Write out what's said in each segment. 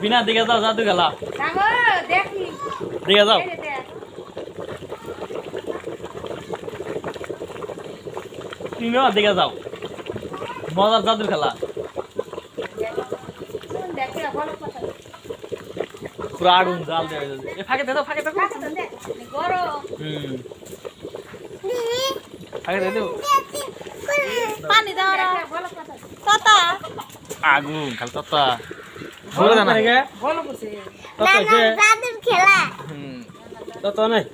বিনা দিকে যাও জাদু খেলা দেখি দিকে যাও তুমিও দিকে যাও মজার জাদু খেলা পুরো আগুন জাল দেওয়া এ ফাঁকে দে দাও ফাঁকে দেখো ফাঁকে দে দাও পানি দাও ততা আগুন খাল তত্তা বলে জানা বলো বসে তত্তা যে জাদুর খেলা তত্তা নাই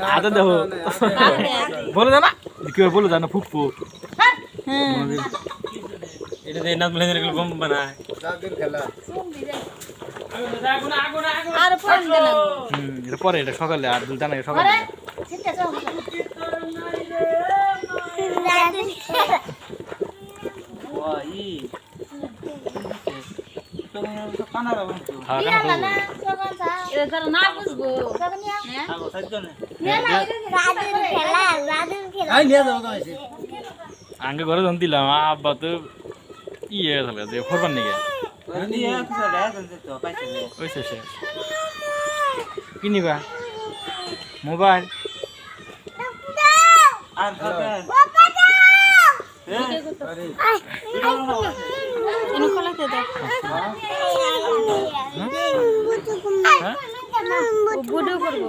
আদে দেখো বলে জানা কি বলে জানা ফুফু এটা দে না বলে এগুলো বম বানায় জাদুর খেলা আগুন আগুন আগুন আর ফোন দেন এটা পরে এটা সকালে আর দুল জানা সকালে আরে ঠিক আছে জাদুর খেলা ওই তো কানারা বলতো না না সকাল সা এটা তার না বুঝবো হ্যাঁ আগো সাইতো না জাদুর খেলা আই নিয়ে যাও কইছে আঙ্গে ঘরে জন দিলাম আব্বা তো ইয়ে থাকলে যে ফরবার নিগে নিয়ে কিছু রে জানতে তো পাইছে ওই শেষ কি নিবা মোবাইল আর খাবেন আরে ইনো খোলাতে দাও হ্যাঁ বুডু করব